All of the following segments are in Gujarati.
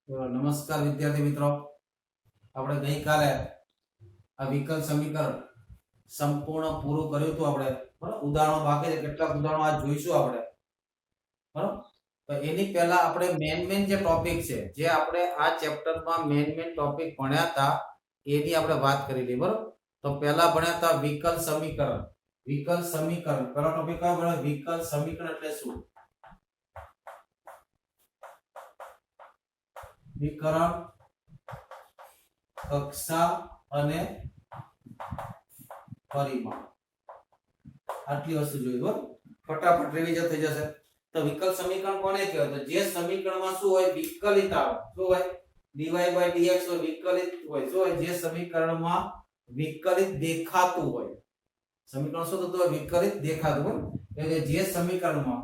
નમસ્કાર વિદ્યાર્થી મિત્રો, આપણે ગઈકાલે આ વિકલ સમીકરણ સંપૂર્ણ પૂરું કર્યું હતું. આપણે બરાબર ઉદાહરણો બાકી છે, કેટલાક ઉદાહરણો આજ જોઈશું આપણે. બરાબર, તો એની પહેલા આપણે મેન જે ટોપિક છે, જે આપણે આ ચેપ્ટરમાં મેન ટોપિક ભણ્યા હતા એની આપણે વાત કરી લીધી. બરાબર, તો પહેલા ભણ્યા હતા વિકલ સમીકરણ. વિકલ સમીકરણ પહેલો ટોપિક કયો ભણ્યો? વિકલ સમીકરણ એટલે શું? વિકરણ, કક્ષા અને પરિમાણ, આટલી વસ્તુ જોઈ. બરાબર, ફટાફટ રિવિઝન થઈ જશે. તો વિકલ સમીકરણ કોને કહેવાય? તો જે સમીકરણમાં શું હોય? વિકલિત આવે. શું હોય? dy dx હોય, વિકલિત હોય. શું હોય? જે સમીકરણમાં વિકલિત દેખાતું હોય. સમીકરણ શું થતું હોય? વિકલિત દેખાતું હોય. એટલે જે સમીકરણમાં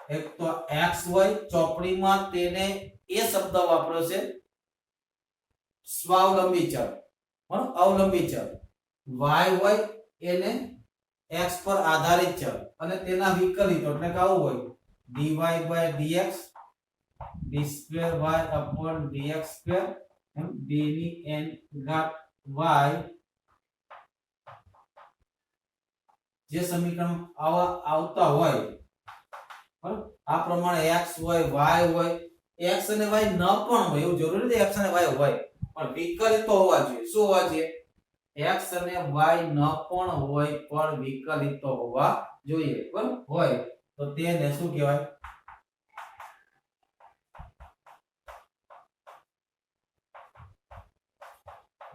એક તો x હોય ચોપડીમાં, તેને એ શબ્દ વાપર્યો છે સ્વાવલંબી ચલ, અવલંબી ચલ. y હોય એને x પર આધારિત ચલ અને તેના વિકલિતો એટલે કે આવું હોય dy dx d2y/dx2 d ની n ઘાત y. જે સમીકરણ આવતા હોય આ પ્રમાણે x હોય, y હોય, x અને y ન પણ હોય એવું જરૂરી નથી x અને y હોય, પણ વિકલિત તો હોવા જોઈએ. શું હોવા જોઈએ? x અને y ન પણ હોય પણ વિકલિત તો હોવા જોઈએ. બરાબર, હોય તો તેને શું કહેવાય?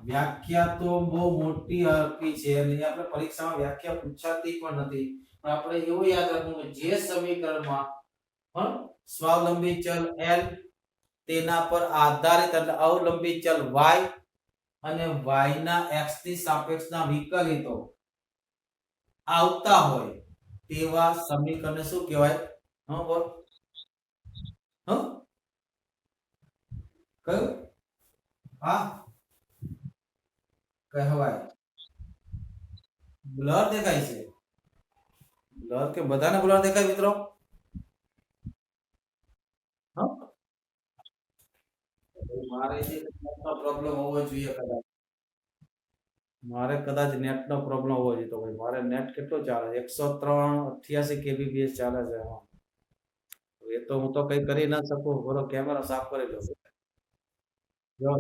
વ્યાખ્યા તો બહુ મોટી આપી છે અને આપણે પરીક્ષામાં વ્યાખ્યા પૂછાતી પણ નથી, પણ આપણે એવું યાદ રાખવું કે જે સમીકરણમાં સ્વાવલંબી ચલ l, તેના પર આધારિત એટલે અવલંબી ચલ y અને y ના x ની સાપેક્ષના વિકલિતો આવતા હોય તેવા સમીકરણને શું કહેવાય? બોલ. કયું? હા, કહેવાય. બ્લર દેખાય છે? બ્લર કે બધાને બ્લર દેખાય મિત્રો? મારે જે નેટનો પ્રોબ્લેમ હોવો જોઈએ કદાચ. મારે કદાચ નેટનો પ્રોબ્લેમ હોવો જોઈએ. તો ભાઈ મારે નેટ કેટલો ચાલે? 103.88 kbps ચાલે છે. એ તો હું તો કઈ કરી ના શકું. બોલો, કેમેરા સાફ કરી દો. જો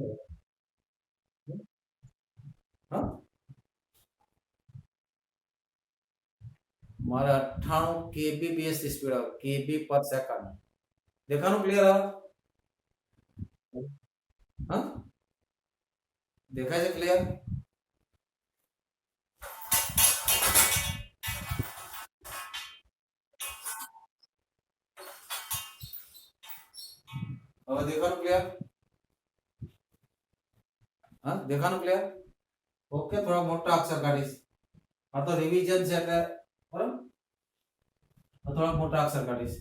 હા, મારે 98 kbps ની સ્પીડ આવે, kb પર સેકન્ડ. દેખાનું ક્લિયર આવે? હા, દેખાય છે ક્લિયર? હવે દેખાનું ક્લિયર? હા, દેખાનું ક્લિયર? ઓકે, થોડા મોટા અક્ષર કાઢીશ. આ તો રિવિઝન છે એટલે બરાબર, થોડા મોટા અક્ષર કાઢીશ.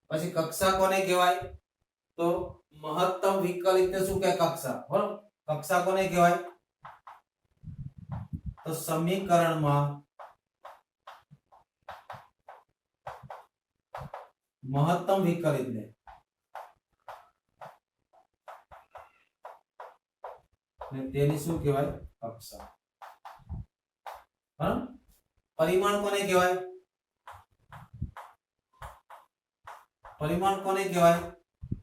પછી કક્ષા કોને કહેવાય? તો મહત્તમ વિકલિતને શું કહે? કક્ષા. બરાબર, કક્ષા કોને કહેવાય? તો સમીકરણમાં મહત્તમ વિકલિતને તેની શું કહેવાય? કક્ષા. બરાબર, પરિમાણ કોને કહેવાય? પરિમાણ કોને કહેવાય?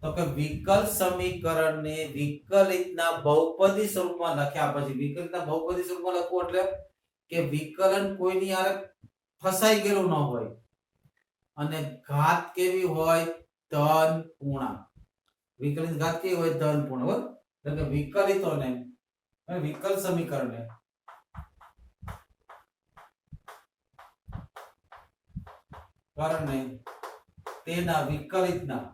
તો કે વિકલ સમીકરણને વિકલિતના બહુપદી સ્વરૂપમાં લખ્યા પછી, વિકલિતના બહુપદી સ્વરૂપમાં લખવું એટલે કે વિકલન કોઈની હારે ફસાઈ ગયેલું ન હોય અને ઘાત કેવી હોય? ધન પૂર્ણાંક. વિકલિત ઘાત કેવી હોય? ધન પૂર્ણાંક. એટલે કે વિકલિતોને વિકલ સમીકરણને કારણે તેના વિકલિતના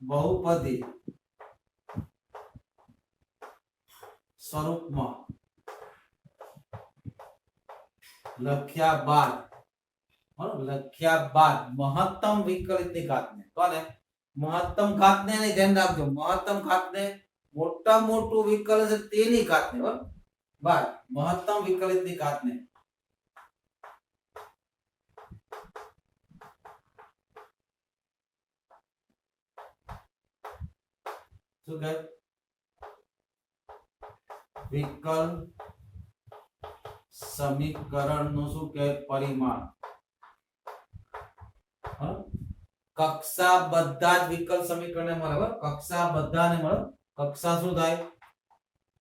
બહુપદી સ્વરૂપમાં લખ્યા બાદ મહત્તમ વિકલિતની ઘાતને, કોને? મહત્તમ ઘાતને નહીં, ધ્યાન રાખજો. મહત્તમ ઘાતને મોટા મોટું વિકલ છે તેની ઘાતને, બરાબર, બાદ મહત્તમ વિકલિતની ઘાતને શું કહે વિકલ સમીકરણનું શું કહે પરિમાણ કક્ષા બધા જ વિકલ સમીકરણને મળે બરાબર કક્ષા બધાને મળે કક્ષા શું થાય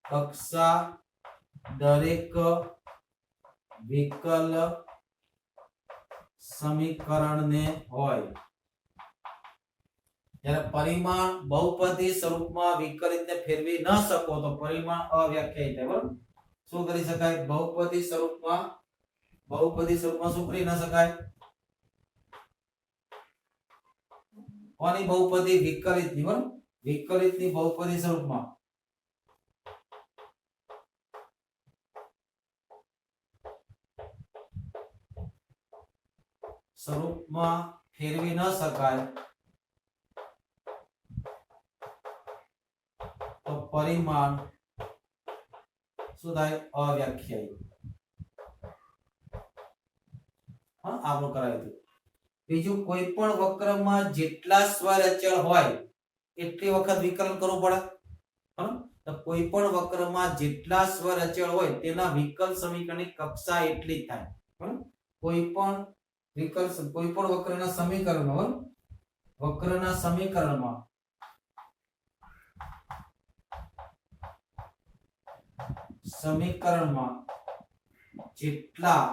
કક્ષા દરેક વિકલ સમીકરણને હોય જ્યારે પરિમાણ બહુપદી સ્વરૂપમાં વિકલિતને ફેરવી ન શકો તો પરિમાણ અવ્યાખ્યાયિત થાય બરાબર શું કરી શકાય બહુપદી સ્વરૂપમાં શું કરી ન શકાય કોની બહુપદી વિકલિતની બરાબર વિકલિતની બહુપદી સ્વરૂપમાં ફેરવી ન શકાય તો પરિમાણ શું થાય અવ્યાખ્યાયિત આપણું કરાયું બીજું કોઈ પણ વક્રમાં જેટલા સ્વર અચળ હોય એટલી વખત વિકલન કરવું પડે તો કોઈ પણ વક્રમાં જેટલા સ્વર અચળ હોય તેના વિકલ સમીકરણની કક્ષા એટલી જ થાય કોઈ પણ વક્રના સમીકરણમાં જેટલા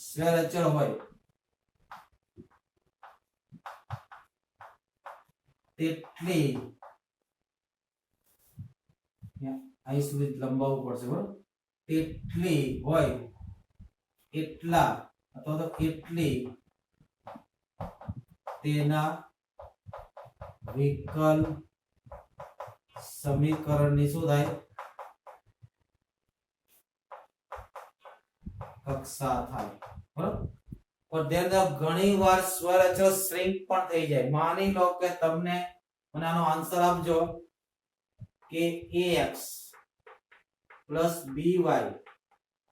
સ્વર અચળ હોય તેટલી અહીં સુધી લંબાવવું પડશે બરોબર તેટલી હોય એટલા અથવા તો એટલી તેના વિકલ સમીકરણની શું થાય કક્ષા થાય બરાબર પણ ધ્યાન ઘણી વાર સ્વર અચળ શ્રિંક પણ થઈ જાય માની લો કે તમને મને આનો આન્સર આપજો કે ax + by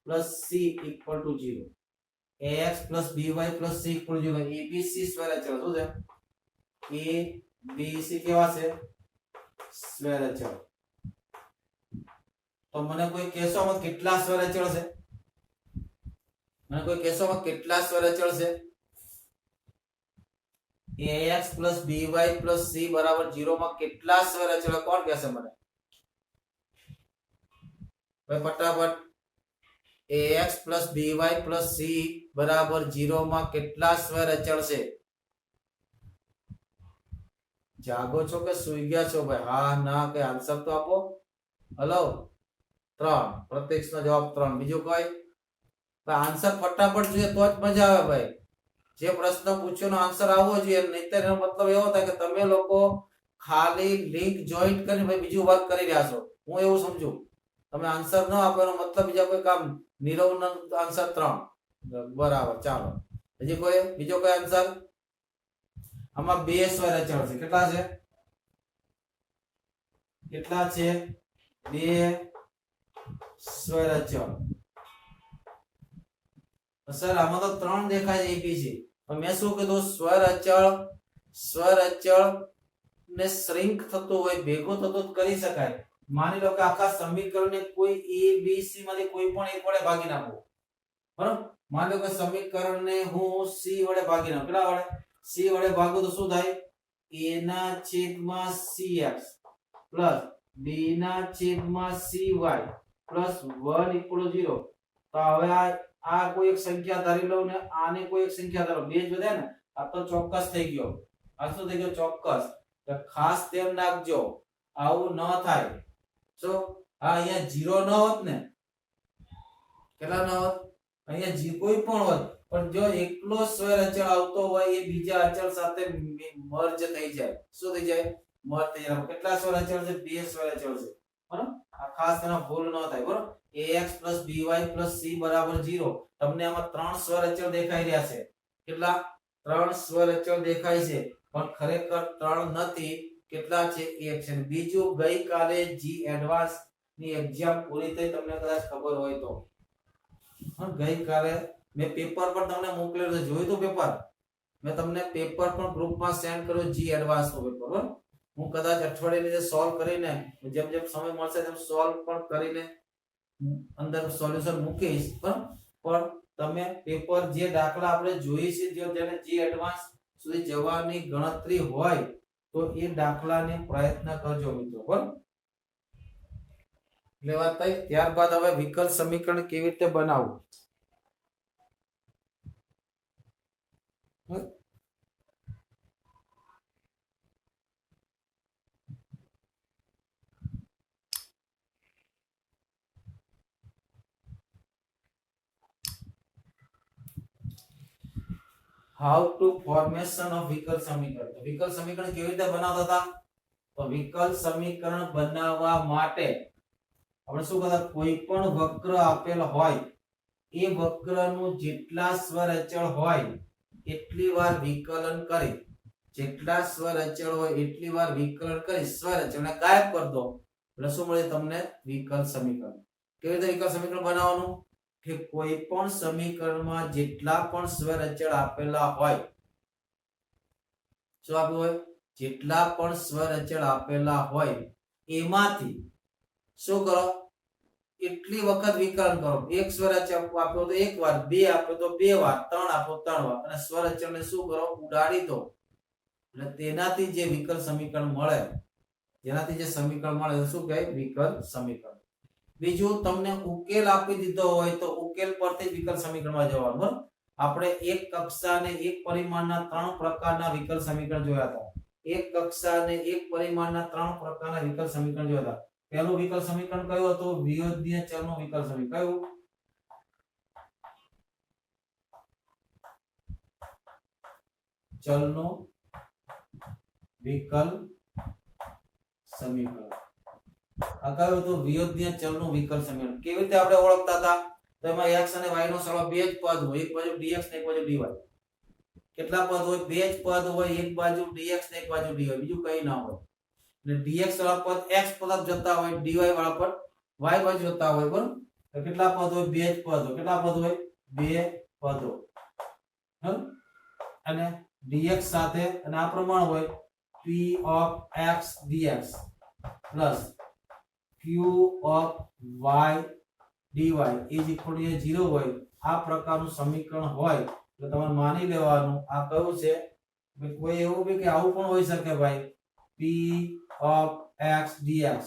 + c = 0 ax + by + c = 0 abc સ્વર અચળ શું છે a b c કેવા છે સ્વર અચળ તો મને કોઈ કહેશો આમાં કેટલા સ્વર અચળ છે કેટલા સ્વર અચળ છે ax + by + c = 0 માં કેટલા સ્વર અચળ કોણ કહેશે મને ભાઈ ફટાફટ ax + by + c = 0 માં કેટલા સ્વર અચળ છે જાગો છો કે સૂઈ ગયા છો ભાઈ હા ના કે આન્સર તો આપો હલો 3 પ્રત્યક્ષનો જવાબ 3 બીજું કોઈ આન્સર ફટાફટ જોઈએ તો જ મજા આવે ભાઈ જે પ્રશ્ન પૂછ્યો નો આન્સર આવવો જોઈએ નહીતર એનો મતલબ એવો થાય કે તમે લોકો ખાલી લિંક જોઈન્ટ કરીને ભાઈ બીજું વર્ક કરી રહ્યા છો હું એવું સમજુ તમે આન્સર ન આપો એનો મતલબ બીજા કોઈ કામ નીરવનો આન્સર 3 બરાબર ચાલો હજી કોઈ બીજો કોઈ આન્સર આમાં બે સ્વર અચળ છે કેટલા છે બે સ્વર અચળ સર આમાં તો 3 દેખાય છે abc પણ મેં શું કીધું સ્વર અચળ ને શ્રિંક થતું હોય ભેગું થતું કરી શકાય માની લો કે આખા સમીકરણને કોઈ a b c માંથી કોઈ પણ એક વડે ભાગી નાખો બરાબર માની લો કે સમીકરણને હું c વડે ભાગી નાખું કેટલા વડે c વડે ભાગું તો શું થાય a/cx + b/cy + 1 = 0 તો હવે આ કોઈ એક સંખ્યા ધારી લઉં ને આને કોઈ એક સંખ્યા ધારો બે જ વધે ને આ તો ચોક્કસ થઈ ગયો આ શું થઈ ગયો ચોક્કસ તો ખાસ ધ્યાન રાખજો આવું ન થાય તો આ અહીંયા 0 ન હોત ને કેટલા ન હોત અહીંયા જી કોઈ પણ હોત પણ જો એકલો સ્વર અચળ આવતો હોય એ બીજા અચળ સાથે મર્જ થઈ જાય શું થઈ જાય મર્જ થઈ જાય કેટલા સ્વર અચળ છે બે સ્વર અચળ છે બરાબર આ ખાસ તેનો ભૂલ ન થાય બરાબર ax + by + c = 0 તમને આમાં 3 સ્વર અચળ દેખાઈ રહ્યા છે કેટલા 3 સ્વર અચળ દેખાય છે પણ ખરેખર 3 નથી કેટલા છે 1 છે બીજું ગઈકાલે જી એડવાન્સ ની એક્ઝામ પૂરી થઈ તમને કદાચ ખબર હોય તો ગઈકાલે મેં પેપર પણ તમને મોકલેલું છે, જોયું તો પેપર મેં તમને પેપર પણ ગ્રુપમાં સેન્ડ કર્યો જી એડવાન્સ નો પેપર બરાબર. હું કદાચ અઠવાડિયાની જે સોલ્વ કરીને જેમ જેમ સમય મળશે તેમ સોલ્વ પણ કરીને અંદર સોલ્યુશન મૂકીશ પણ તમે પેપર જે દાખલા આપણે જોઈએ છે જેને જી એડવાન્સ સુધી જવાની ગણતરી હોય તો એ દાખલાને પ્રયત્ન કરજો મિત્રો બરાબર. એટલે વાત થઈ. ત્યારબાદ હવે વિકલ્પ સમીકરણ કેવી રીતે બનાવવું. હાઉ ટુ ફોર્મેશન ઓફ વિકલ્પ સમીકરણ. વિકલ્પ સમીકરણ કેવી રીતે બનાવતા હતા? તો વિકલ્પ સમીકરણ બનાવવા માટે આપણે શું કરતા, કોઈ પણ વક્ર આપેલ હોય એ વક્રનું જેટલા સ્વર અચળ હોય એટલી વાર વિકલન કરી, જેટલા સ્વર અચળ હોય એટલી વાર વિકલન કરી સ્વર અચળને ગાયબ કરી દો એટલે શું મળે તમને? વિકલ્પ સમીકરણ. કેવી રીતે વિકલ્પ સમીકરણ બનાવવાનું કે કોઈ પણ સમીકરણમાં જેટલા પણ સ્વર અચળ આપેલા હોય, શું આપ્યું હોય? જેટલા પણ સ્વર અચળ આપેલા હોય એમાંથી શું કરો? એટલી વખત વિકલન કરો. એક સ્વર અચળ આપ્યો તો એક વાર, બે આપ્યો તો બે વાર, ત્રણ આપ્યો ત્રણ વાર, અને સ્વર અચળને શું કરો? ઉડાડી દો. એટલે તેનાથી જે વિકલ્પ સમીકરણ મળે, જેનાથી જે સમીકરણ મળે શું કહે? વિકલ્પ સમીકરણ. બીજું તમને ઉકેલ આપી દીધો હોય તો ઉકેલ પરથી વિકલ્પ સમીકરણમાં જવાનું બરાબર. આપણે એક કક્ષા અને એક પરિમાણના ત્રણ પ્રકારના વિકલ્પ સમીકરણ જોયા હતા. એક કક્ષા અને એક પરિમાણના ત્રણ પ્રકારના વિકલ્પ સમીકરણ જોયા હતા. પહેલું વિકલ્પ સમીકરણ કયું હતું? વિયોજ્ય ચલનું વિકલ્પ સમીકરણ. કયું? ચલનું વિકલ્પ સમીકરણ. આ કયું હતું? વિયોજ્ય ચલનું વિકલ્પ સમીકરણ. કેવી રીતે આપણે ઓળખતા હતા? તો એમાં x અને y નો સરવાળો બે જ પદ હોય, એક બાજુ dx ને એક બાજુ dy. કેટલા પદ હોય? બે જ પદ હોય, એક બાજુ dx ને એક બાજુ dy, બીજું કઈ ના હોય. એટલે dx વાળા પદ x તરફ જતા હોય, dy વાળા પદ y બાજુ જતા હોય બરાબર. તો કેટલા પદ હોય? બે જ પદ હોય. કેટલા પદ હોય? બે પદો. અને dx સાથે અને આ પ્રમાણ હોય p of x dx plus q of y dy is equal to 0 હોય. આ પ્રકારનું સમીકરણ હોય એટલે તમારે માની લેવાનું આ કયું છે. કોઈ એવું બી કે આવું પણ હોઈ શકે ભાઈ, p of x dx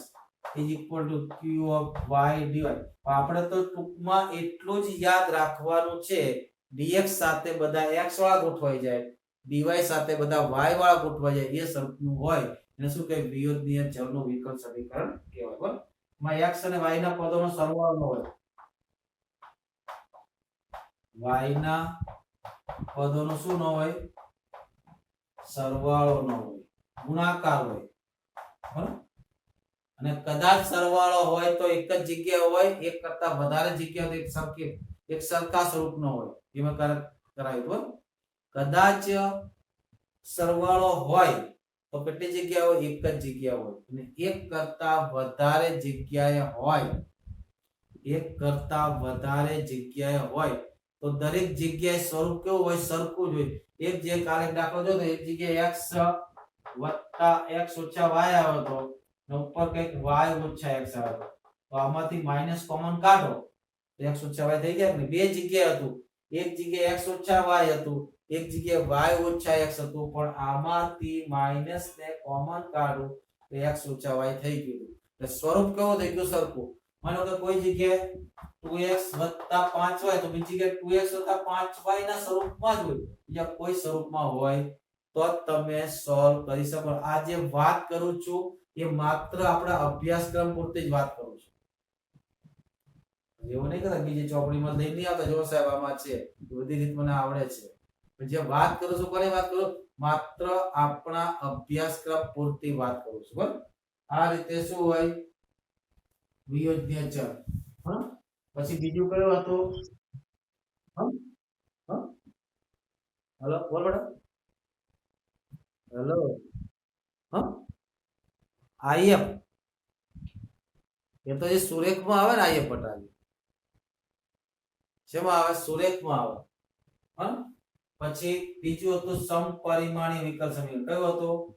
is equal to q of y dy. આપણે તો ટૂંકમાં એટલું જ યાદ રાખવાનું છે, dx સાથે બધા x વાળા ગોઠવાઈ જાય, dy સાથે બધા y વાળા ગોઠવાઈ જાય, એ સરખું હોય એને શું કહેવાય? વિયોજ્ય ચલનું વિકલ્પ સમીકરણ કહેવાય બરાબર. માં x અને y ના પદોનો સરવાળો ન હોય, y ના પદોનો શું ન હોય? સરવાળો ન હોય, ગુણાકાર હોય બરાબર. અને કદાચ સરવાળો હોય તો એક જ જગ્યાએ હોય, એક કરતા વધારે જગ્યાએ એક સરખા સ્વરૂપનો હોય. એમાં કરાયું બરાબર. કદાચ સરવાળો હોય તો કેટલી જગ્યા હોય? એક જ જગ્યા હોય. અને એક કરતા વધારે જગ્યાએ હોય, એક કરતા વધારે જગ્યાએ હોય તો દરેક જગ્યાએ સ્વરૂપ કેવું હોય? સરખું જ હોય. એક જે કાલે દાખલો જો તો એક જગ્યાએ x + x - y આવ્યો તો ને ઉપર કંઈક y - x આવ્યો તો આમાંથી માઈનસ કોમન કાઢો તો x - y થઈ ગયા ને. બે જગ્યાએ હતું, એક જગ્યાએ x - y હતું, એક જગ્યાએ y - x હતું, પણ આમાંથી માઈનસ ને કોમન કાઢો તો x - y થઈ ગયું. એટલે સ્વરૂપ કેવું થઈ ગયું? સરખું. માનો કે કોઈ જગ્યાએ 2x + 5y તો બીજી જગ્યાએ 2x + 5y ના સ્વરૂપમાં જ હોય, બીજા કોઈ સ્વરૂપમાં હોય તો તમે સોલ્વ કરી શકો. આ જે વાત કરું છું એ માત્ર આપણા અભ્યાસક્રમ પૂરતી જ વાત કરું છું. એવું નહીં કે બીજી ચોપડીમાં લઈ નહીં આવતા, જો સાહેબ આમાં છે બધી રીત મને આવડે છે. જે વાત કરું છું કોની વાત કરું? માત્ર આપણા અભ્યાસક્રમ પૂરતી વાત કરું છું બરાબર. આ રીતે શું હોય? વિયોજ્ય ચલ. પછી બીજું કયું હતું? હેલો બોલ બેટા. હેલો. IF એ તો જે સુરેખમાં આવે ને આ પટાવી શેમાં આવે સુરેખમાં આવે હા પછી બીજું હતું સમપરિમાણીય વિકલ સમીકરણ કયું હતું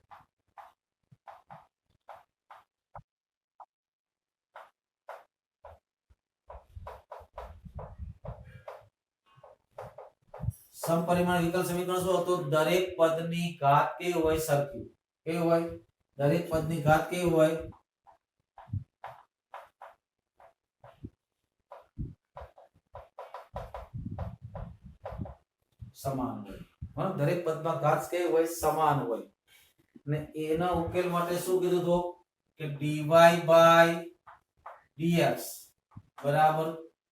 સમપરિમાણ વિકલ સમીકરણ શું હતું દરેક પદની ઘાત કેવી હોય સરખી કેવી હોય દરેક પદની ઘાત કેવી હોય સમાન હોય હા દરેક પદમાં ઘાત કેવી હોય સમાન હોય અને એના ઉકેલ માટે શું કીધું તો કે dy dx બરાબર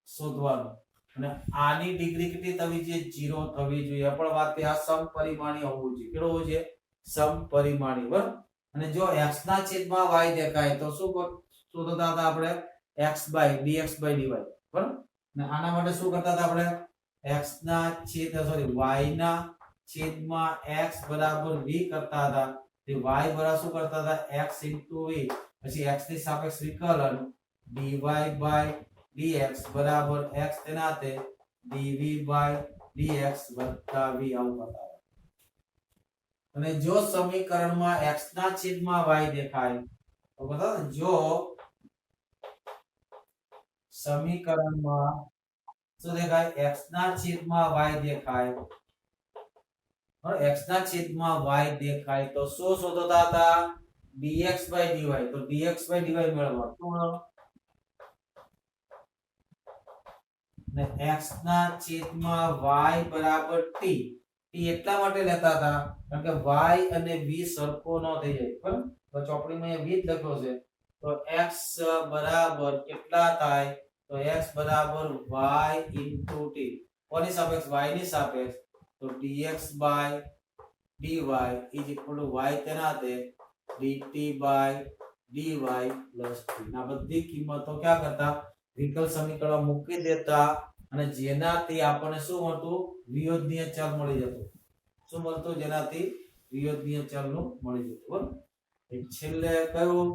શોધવાનું અને આની ડિગ્રી કેટલી થવી જોઈએ 0 થવી જોઈએ પણ વાત આ સમપરિમાણીય હોવું જોઈએ કેવું હોવું જોઈએ સમપરિમાણીય બરાબર અને જો x ના છેદમાં y દેખાય તો શું શોધતા હતા આપણે x dx dy બરાબર અને આના માટે શું કરતા હતા આપણે x ના છેદ સોરી y ના છેદમાં x બરાબર v કરતા હતા તે y બરાબર શું કરતા હતા x v પછી x ની સાપેક્ષ વિકલન dy dx બરાબર x તેના તે dv dx v આવું કરતા અને જો સમીકરણમાં x ના છેદમાં y દેખાય તો બતાવો જો સમીકરણમાં શું દેખાય x ના છેદમાં y દેખાય और x ના છેદમાં y દેખાય તો શું શોધતા હતા dx dy તો dx dy મેળવવા શું ને x ના છેદમાં y બરાબર t t એટલા માટે લેતા હતા કારણ કે y અને v સરખો ન થઈ જાય બરાબર તો ચોપડીમાં અહીંયા v જ લખ્યો છે તો x બરાબર કેટલા થાય તો x બરાબર y t કોની સાપેક્ષ y ની સાપેક્ષ તો dx dy is equal to y તેના તે dt dy plus t ના બધી કિંમતો ક્યાં કરતા વિકલ સમીકરણમાં મૂકી દેતા અને જેનાથી આપણને શું મળતું વિયોજનીય ચલ મળી જતું શું મળતું જેનાથી વિયોજનીય ચલનું મળી જતું બરાબર એક છેલ્લે કયું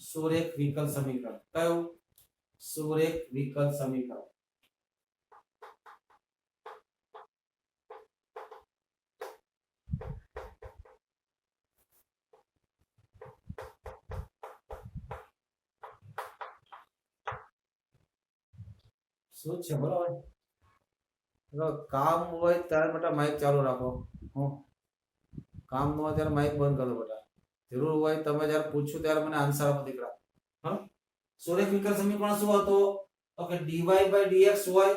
સુરેખ વિકલ સમીકરણ કયું સુરેખ વિકલ સમીકરણ શું છે બરાબર કામ હોય ત્યારે બેટા માઇક ચાલુ રાખો કામ ન હોય ત્યારે માઇક બંધ કરો બેટા જરૂર હોય તમે જ્યારે પૂછ્યું ત્યારે મને આન્સર આપો દીકરા હા સુરેખ વિકલ સમીકરણ શું હતું તો કે dy dx હોય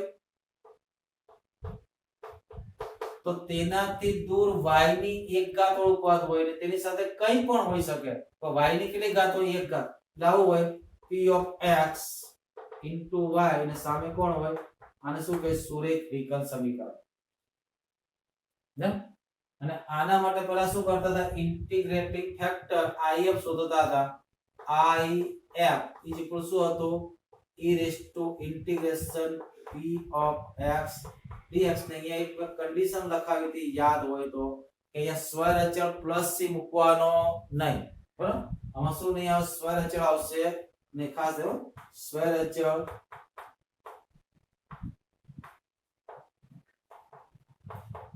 તો તેનાથી દૂર y ની એક ઘાત વાળું પદ હોય ને તેની સાથે કંઈ પણ હોઈ શકે તો y ની કેટલી ઘાત હોય એક ઘાત લાવું હોય p of x into y અને સામે કોણ હોય આને શું કહે સુરેખ વિકલ સમીકરણ ને અને આના માટે પહેલા શું કરતા હતા ઇન્ટિગ્રેટિંગ ફેક્ટર if શોધતા હતા if ઇઝ ઇક્વલ શું હતું e raise to integration p of x dx ને અહીંયા એક કન્ડિશન લખાવી હતી યાદ હોય તો કે અહીંયા સ્વરચળ પ્લસ c મૂકવાનો નહીં બરાબર આમાં શું નહીં આવે સ્વરચળ આવશે ને ખાસ દેવો સ્વરચળ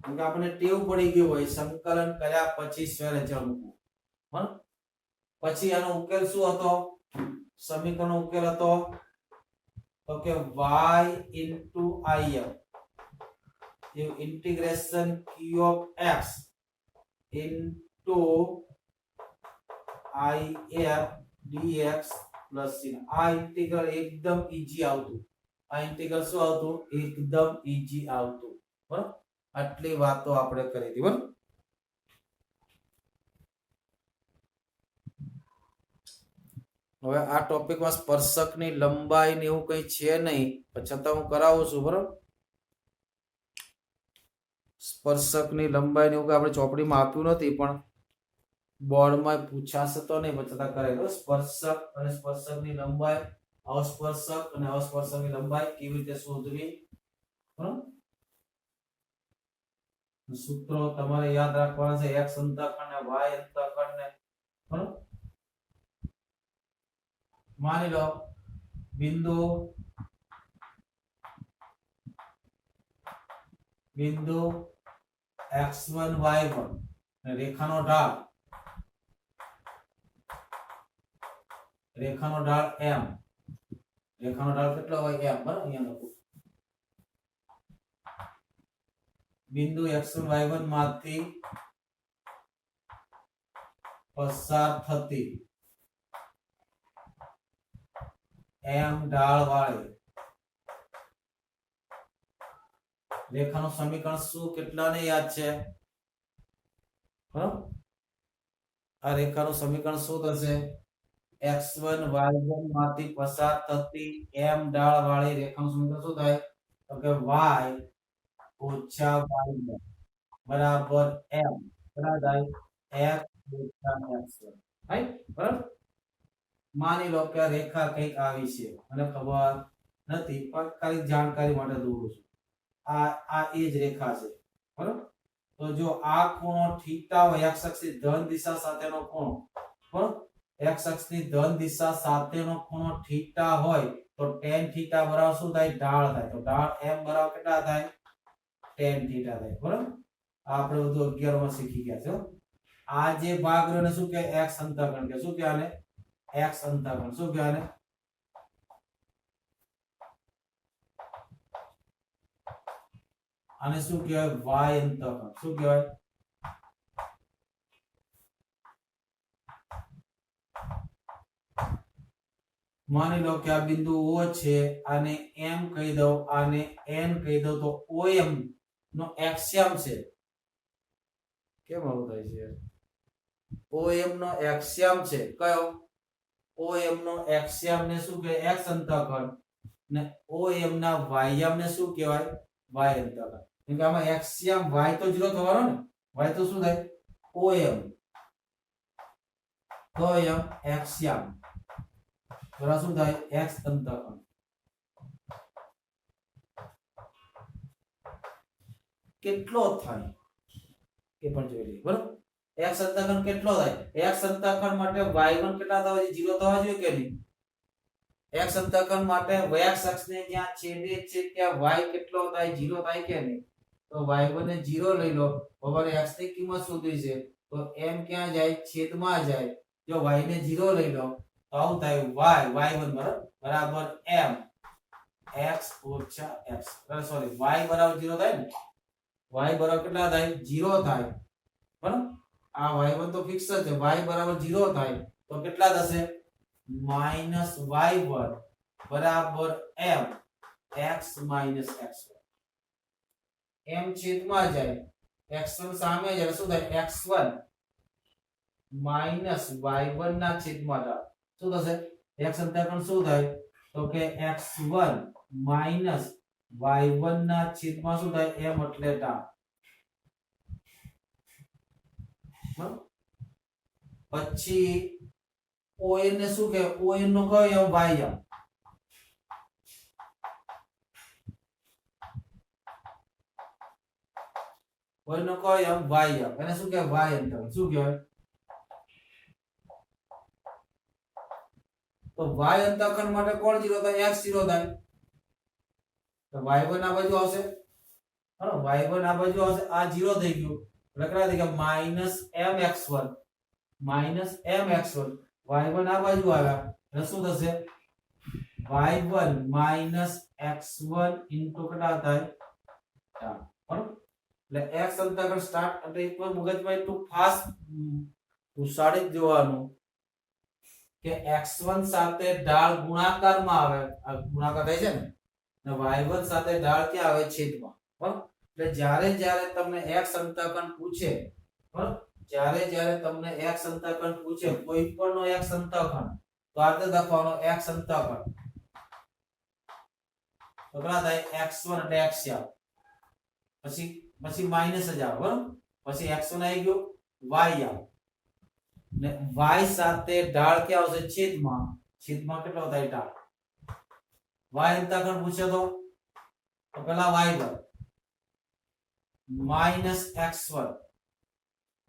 કે આપણે ટેવ પડી ગયું હોય સંકલન કર્યા પછી સ્વરચળ મૂકવું બરાબર પછી આનો ઉકેલ શું હતો સમીકરણનો ઉકેલ હતો તો કે y into if integration q of x into if dx plus c આ ઇન્ટિગ્રલ એકદમ ઈઝી આવતું આ ઇન્ટિગ્રલ શું આવતું એકદમ ઈઝી આવતું બરાબર આટલી વાતો આપણે કરી હતી બરાબર હવે આ ટોપિકમાં સ્પર્શકની લંબાઈ ને એવું કંઈ છે નહીં છતાં હું કરાવું છું બરાબર સ્પર્શકની લંબાઈ ને એવું આપણે ચોપડીમાં આપ્યું નથી પણ બોર્ડમાં પૂછાશે તો નહીં છતાં કરેલો સ્પર્શક અને સ્પર્શકની લંબાઈ અસ્પર્શક અને અસ્પર્શકની લંબાઈ કેવી રીતે શોધવી બરાબર સૂત્રો તમારે યાદ રાખવાના છે x અંતઃખંડ ને y અંતઃખંડ ને બરાબર માની લો બિંદુ બિંદુ x1 y1 અને રેખાનો ઢાળ m, રેખાનો ઢાળ કેટલો હોય m, બરાબર. અહીંયા લખું બિંદુ x1 y1 માંથી પસાર થતી m ઢાળ વાળી રેખાનું સમીકરણ શું કેટલાને યાદ છે? બરાબર. આ રેખાનું સમીકરણ શું થશે? x1 y1 માંથી પસાર થતી m ઢાળ વાળી રેખાનું સમીકરણ શું થાય? તો કે y ઓછા y1 બરાબર m બરાબર x ઓછા x1, રાઈટ? બરાબર. માની લો કે આ રેખા કંઈક આવી છે, મને ખબર નથી પણ ખાલી જાણકારી માટે દોરું છું. આ એ જ રેખા છે, બરાબર. તો જો આ ખૂણો થીટા હોય, x અક્ષની ધન દિશા સાથેનો ખૂણો, બરાબર, x અક્ષની ધન દિશા સાથેનો ખૂણો થીટા હોય તો tan થીટા બરાબર શું થાય? ઢાળ થાય. તો ઢાળ m બરાબર કેટલા થાય? tan થીટા થાય, બરાબર. આ આપણે બધું 11 માં શીખી ગયા છે. આ જે ભાગ રહ્યો ને શું કે x અંતઃકોણ કે શું કે આને x અંતઃકોણ શું કે આને આને શું કહેવાય? y અંતઃકોણ. શું કહેવાય? માની લો કે આ બિંદુ O છે, આને m કહી દઉં, આને n કહી દઉં, તો OM નો એક્સિયમ છે. કેમ આવું થાય છે? OM નો એક્સિયમ છે. કયો? OM નો એક્સિયમ ને શું કહે? x અંતઃકોણ. ને OM ના ym ને શું કહેવાય? y અંતઃકોણ. કેમ કે આમાં એક્સિયમ y તો 0 થવાનો ને. y તો શું થાય? OM. તો એમ એક્સિયમ બરાબર શું થાય? x અંતઃકોણ. કેટલો થાય એ પણ જોઈ લઈએ, બરાબર. x અંતઃકોણ કેટલો થાય? x અંતઃકોણ માટે y1 કેટલા થવા જોઈએ? 0 થવા જોઈએ કે નહીં? x અંતઃકોણ માટે x અક્ષને જ્યાં છેદે છે ત્યાં y કેટલો થાય? 0 થાય કે નહીં? તો y1 ને 0 લઈ લો. હવે x ની કિંમત શોધવી છે તો m ક્યાં જાય? છેદમાં જાય. જો y ને 0 લઈ લો તો આવું થાય y1 બરાબર m x ઓછા x. સોરી, y બરાબર 0 થાય ને. y બરાબર કેટલા થાય? 0 થાય, બરાબર. આ y1 તો ફિક્સ જ છે. y બરાબર 0 થાય તો કેટલા થશે? -y1 બરાબર m x - x1. m છેદમાં જાય, x1 સામે જાય, શું થાય? x1 y1 ના છેદમાં ઢાળ. શું થશે? x અંતઃકોણ શું થાય? તો કે x1 y1 ના છેદમાં શું થાય? m એટલે ઢાળ. પછી ON ને શું કહે? ON નો કયો એમ? ym. ON નો કયો એમ? ym. એને શું કહેવાય? y અંતઃકોણ. શું કહેવાય? તો y અંતઃકોણ માટે કોણ 0 થાય? x 0 થાય. તો y1 આ બાજુ આવશે, બરાબર. y1 આ બાજુ આવશે, આ 0 થઈ ગયું. લખડા થઈ ગયા -mx1 -mx1. y1 આ બાજુ આવ્યા એટલે શું થશે? y1 - x1 ઇન્ટુ કેટલા થાય? 4, બરાબર. એટલે x અંતઃકોણ સ્ટાર્ટ એટલે એક વાર મગજમાં એટલું ફાસ્ટ ઉસાડી જ જોવાનું કે x1 સાથે ઢાળ ગુણાકારમાં આવે. આ ગુણાકાર થાય છે ને y1 સાથે ઢાળ ક્યાં આવે? છેદમાં, બરાબર. એટલે જ્યારે તમને x અંતઃકોણ પૂછે, બરાબર, જ્યારે તમને x અંતઃકોણ પૂછે, કોઈ પણ નો x અંતઃકોણ, તો આ રીતે લખવાનો x અંતઃકોણ. તો કેટલા થાય? x1 એટલે એક્સિયમ, પછી માઈનસ જ આવે, બરાબર. પછી x1 આવી ગયો, y આવે ને y સાથે ઢાળ ક્યાં આવશે? છેદમાં. છેદમાં કેટલો થાય? ઢાળ. y અંતઃકોણ પૂછે તો પેલા y1 -x1.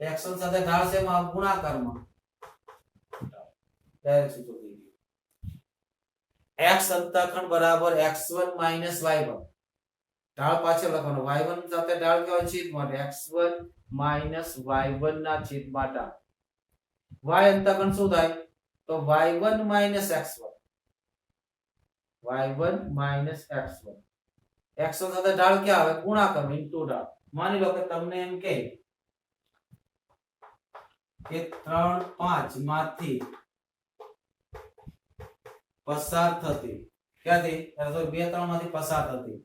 x1 સાથે ઢાળ છે એમાં ગુણાકારમાં ડાયરેક્ટ સૂત્ર થઈ ગયું. x અંતઃખંડ બરાબર x1 y1 ઢાળ પાછળ લખવાનો y1 સાથે ઢાળ કેવો છેદમાં x1 y1 ના છેદમાં ઢાળ y અંતઃખંડ શું થાય તો y1 x1 y1 x1 x1 સાથે ઢાળ ક્યાં આવે ગુણાકાર ઇન્ટુ ઢાળ માની લો કે તમને એમ કે 3 5 માંથી પસાર થતી ક્યાંથી તો 2 3 માંથી પસાર થતી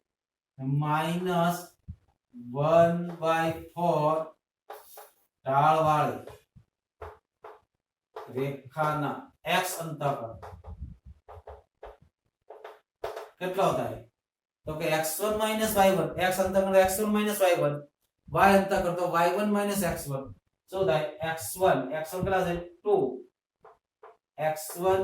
-1/4 ઢાળ વાળી રેખાના x અંતઃખંડ કેટલો થાય તો કે x1 y1 x અંતઃખંડ x1 y1 y અંતઃખંડ તો y1 x1 શું થાય x1 કેટલા છે 2 x1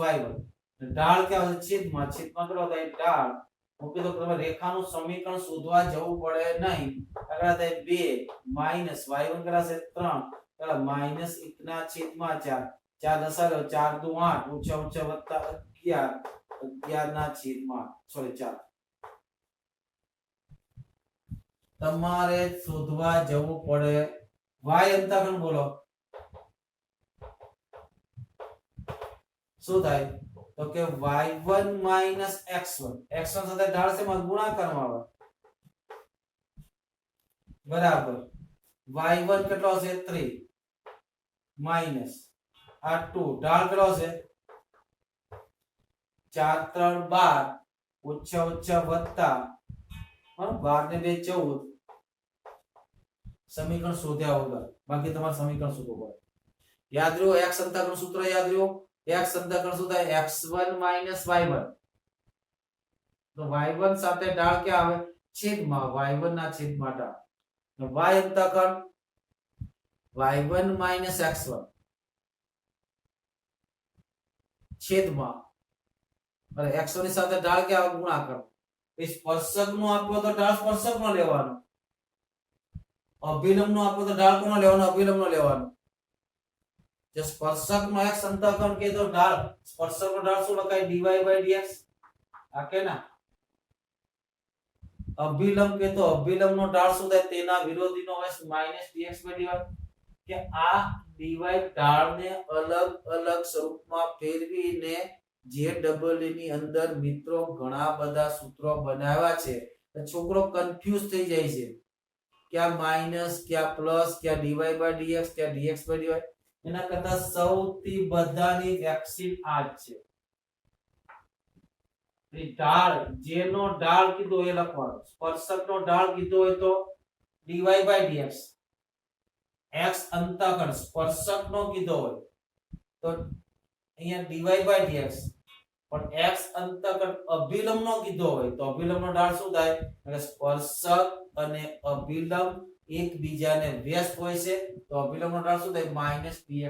y1 ઢાળ ક્યાં છે છેદમાં કેટલો થાય ઢાળ મૂકી દો તમે રેખાનું સમીકરણ શોધવા જવું પડે નહીં આગળ થાય 2 માઈનસ y1 કેટલા છે 3 પેલા માઈનસ 1 ના છેદમાં 4 4 દશાલો 4 દુ 8 ઓછા ઓછા વત્તા 11 11 ના છેદમાં સોરી 4 તમારે શોધવા જવું પડે y અંતઃખંડ બોલો શું થાય તો કે y1 x1 x1 સાથે ઢાળ છે માં ગુણાકારમાં આવે બરાબર y1 કેટલો છે 3 માઈનસ આ 2 ઢાળ કેટલો છે 4 3 12 ઓછા ઓછા વત્તા 12 ને 2 14 સમીકરણ શોધ્યા વગર બાકી તમારે સમીકરણ શોધવું પડે યાદ રહ્યો x અંતઃખંડ સૂત્ર યાદ રહ્યો x અંતઃખંડ શું થાય x1 y1 તો y1 સાથે ઢાળ ક્યાં આવે છેદમાં y1 ના છેદમાં ઢાળ તો y અંતઃખંડ y1 x1 છેદમાં અને x1 ની સાથે ઢાળ ક્યાં આવે ગુણાકાર એ સ્પર્શક નો આપ્યો તો ઢાળ સ્પર્શક નો લેવાનો અભિલંબ નો આપ્યો તો ઢાળ કોનો લેવાનો અભિલંબ નો લેવાનો જે સ્પર્શક નો x અંતઃખંડ કે તો ઢાળ સ્પર્શક નો ઢાળ શું લખાય dy/dx આ કે ના અભિલંબ કે તો અભિલંબ નો ઢાળ શું થાય તેના વિરોધી નો હોય -dx/dy કે આ dy ઢાળ ને અલગ અલગ સ્વરૂપમાં ફેરવીને જે ડબલ ની અંદર મિત્રો ઘણા બધા સૂત્રો બનાવ્યા છે તો છોકરો કન્ફ્યુઝ થઈ જાય છે ક્યાં માઈનસ ક્યાં પ્લસ ક્યાં dy/dx ક્યાં dx/dy એના કરતા સૌથી બધાની વેક્સિન આ જ છે ઢાળ જેનો ઢાળ કીધો એ લખવાનો સ્પર્શકનો ઢાળ કીધો હોય તો dy/dx x અંતઃખંડ સ્પર્શકનો કીધો હોય તો અહીંયા dy/dx પણ x અંતઃખંડ અભિલંબનો કીધો હોય તો અભિલંબનો ઢાળ શું થાય એટલે સ્પર્શક અને અભિલંબ એકબીજાને વ્યસ્ત હોય છે તો અભિલંબનો ઢાળ શું થાય -dx/dy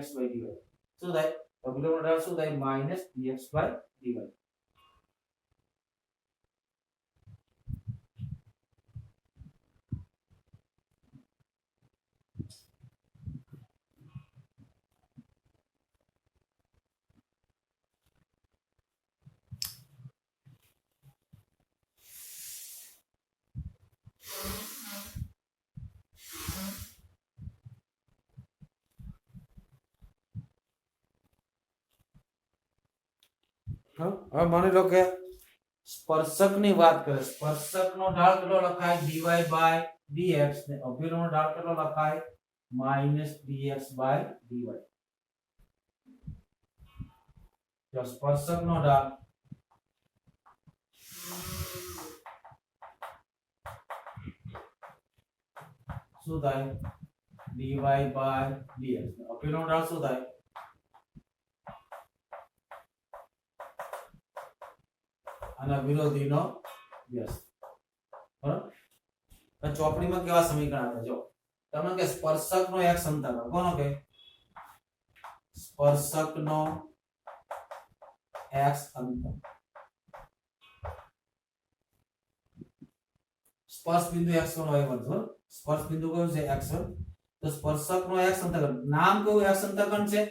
શું થાય અભિલંબનો ઢાળ શું થાય -dx/dy હવે માની લો કે સ્પર્શકની વાત કરે સ્પર્શકનો ઢાળ કેટલો લખાય dy/dx ને અભિલંબનો ઢાળ કેટલો લખાય -dx/dy જો સ્પર્શકનો ઢાળ શું થાય dy/dx અભિલંબનો ઢાળ શું થાય અને વિરોધીનો વ્યસ્ત બરાબર ચોપડીમાં કેવા સમીકરણ આપે જો તમે કે સ્પર્શકનો x અંતઃખંડ કોનો કે સ્પર્શકનો x અંતઃખંડ સ્પર્શ બિંદુ x1 y1 બરાબર સ્પર્શ બિંદુ કયું છે x1 તો સ્પર્શકનો x અંતઃખંડ નામ કયું x અંતઃખંડ છે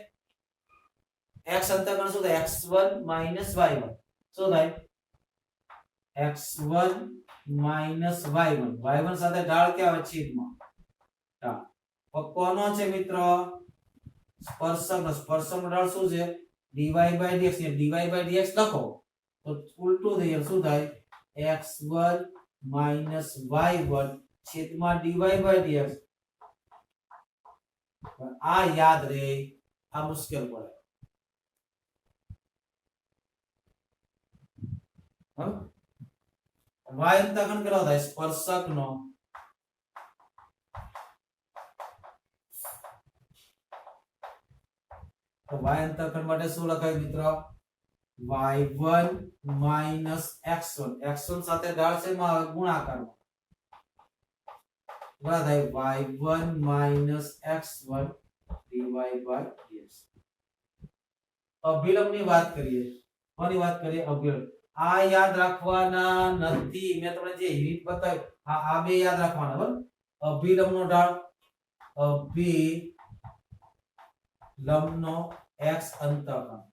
x અંતઃખંડ શું થાય x1 y1 શું થાય x1 માઈનસ y1 y1 સાથે ઢાળ ક્યાં આવે છેદમાં ઢાળ પણ કોનો છે મિત્ર સ્પર્શકનો ઢાળ શું છે dy by dx ને dy by dx લખો તો ઉલટું થઈ જાય શું થાય x1 માઈનસ y1 છેદમાં dy by dx આ યાદ રે આ મુશ્કેલ પડે y અંતઃખંડ કેટલો થાય સ્પર્શકનો તો y અંતઃખંડ માટે શું લખાય મિત્ર y1 માઈનસ x1 x1 સાથે ઢાળ છે માં ગુણાકારમાં બરાબર થાય y1 minus x1 dy by dx અભિલંબની વાત કરીએ કોની વાત કરીએ અભિલંબ આ યાદ રાખવાના નથી મેં તમને જે યુનિટ બતાવ્યું આ બે યાદ રાખવાના બરાબર અભિલંબનો ઢાળ અભિલંબનો x અંતઃખંડ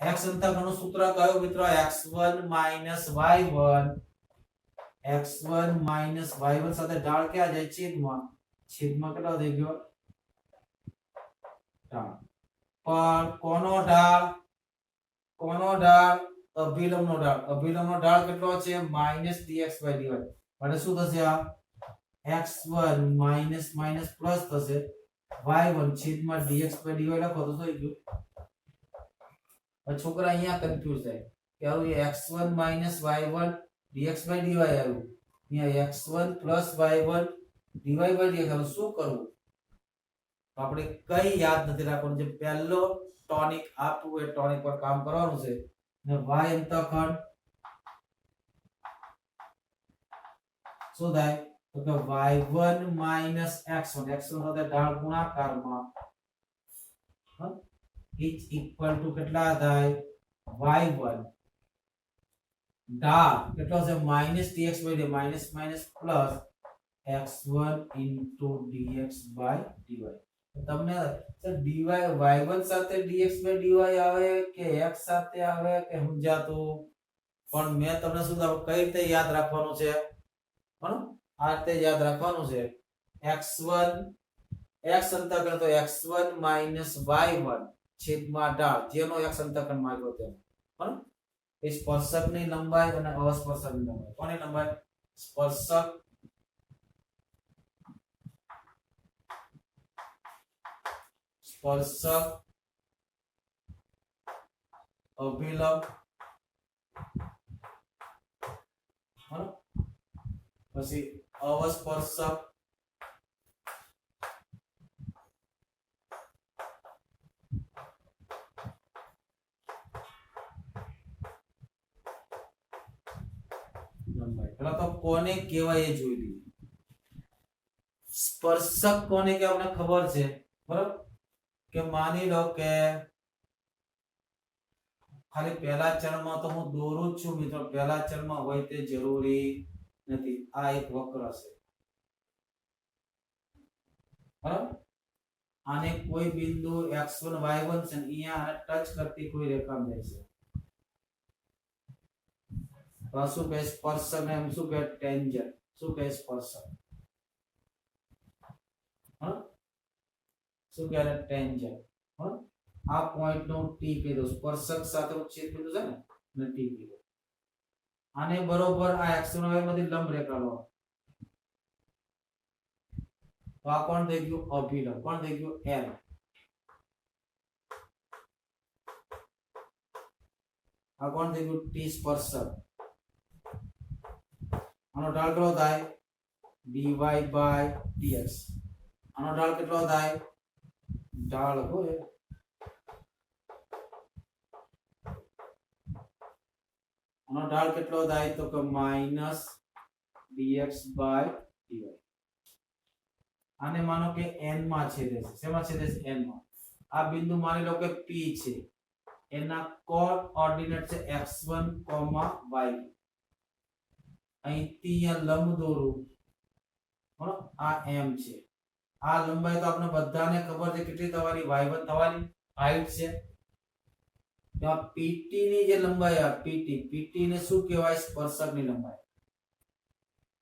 x અંતઃખંડનું સૂત્ર કયું મિત્રો x1 y1 x1 y1 સાથે ઢાળ ક્યાં જાય છેદમાં કેટલો થઈ ગયો ઢાળ પણ કોનો ઢાળ અભિલંબનો ઢાળ કેટલો છે -dx dy એટલે શું થશે આ x1 માઈનસ માઈનસ પ્લસ થશે y1 છેદમાં dx dy લખો તો થઈ ગયું છોકરા અહીંયા કન્ફ્યુઝ થાય કે આવું x1 y1 dx dy આવ્યું અહીંયા x1 y1 dy dx હવે શું કરવું તો આપણે કઈ યાદ નથી રાખવાનું જે પહેલો ટોનિક આપવું એ ટોનિક પર કામ કરવાનું છે ને y અંતઃખંડ શું થાય તો કે y1 x1 સાથે ઢાળ ગુણાકારમાં ઇચ ઇક્વલ ટુ કેટલા થાય y1 ઢાળ કેટલો છે -dx by dy minus minus plus x1 dx by dy તમને dy y1 સાથે dx by dy આવે કે x સાથે આવે કે સમજાતું પણ મેં તમને શું કઈ રીતે યાદ રાખવાનું છે બરાબર આ રીતે યાદ રાખવાનું છે x1 x અંતઃખંડ તો x1 y1 છેદમાં ઢાળ જેનો x અંતઃખંડ માંગ્યો તે બરાબર એ સ્પર્શકની લંબાઈ અને અસ્પર્શકની લંબાઈ કોની લંબાઈ સ્પર્શક અભિલંબ બરાબર પછી અવસ્પર્શક પેલા તો કોને કહેવાય એ જોઈ લઈએ સ્પર્શક કોને કે આપણે ખબર છે બરાબર કે માની લો કે ખાલી પહેલા ચરણમાં તો હું દોરું જ છું મિત્રો પહેલા ચરણમાં હોય તે જરૂરી નથી આ એક વક્ર છે બરાબર આને કોઈ બિંદુ x1 y1 છે અહીંયા આને ટચ કરતી કોઈ રેખા મળશે તો શું કહે સ્પર્શક ને એમ શું કહે ટેન્જન્ટ શું કહે સ્પર્શક શું કહે ટેન્જન્ટ આ પોઈન્ટ નો ટી કહી દો સ્પર્શક સાથે છેદ બિંદુ છે ને ટી કહી દો આને બરોબર આ x1 y માંથી લંબ રેખા લો તો આ કોણ થઈ ગયું અભિલંબ કોણ થઈ ગયું L આ કોણ થઈ ગયું ટી સ્પર્શક આનો ઢાળ કેટલો થાય dy by dx આનો ઢાળ કેટલો થાય ઢાળ હોય આનો ઢાળ કેટલો થાય તો કે -dx by dy આને માનો કે n માં છેદે છે શેમાં છેદે છે n માં આ બિંદુ માની લો કે p છે એના કોઓર્ડિનેટ છે x1, y અહીંથી લંબ દોરું બરાબર આ m છે આ લંબાઈ તો આપણે બધાને ખબર છે કેટલી થવાની y1 થવાની હાઈટ છે તો આ પીટી ની જે લંબાઈ આ પીટી ને શું કહેવાય? સ્પર્શકની લંબાઈ.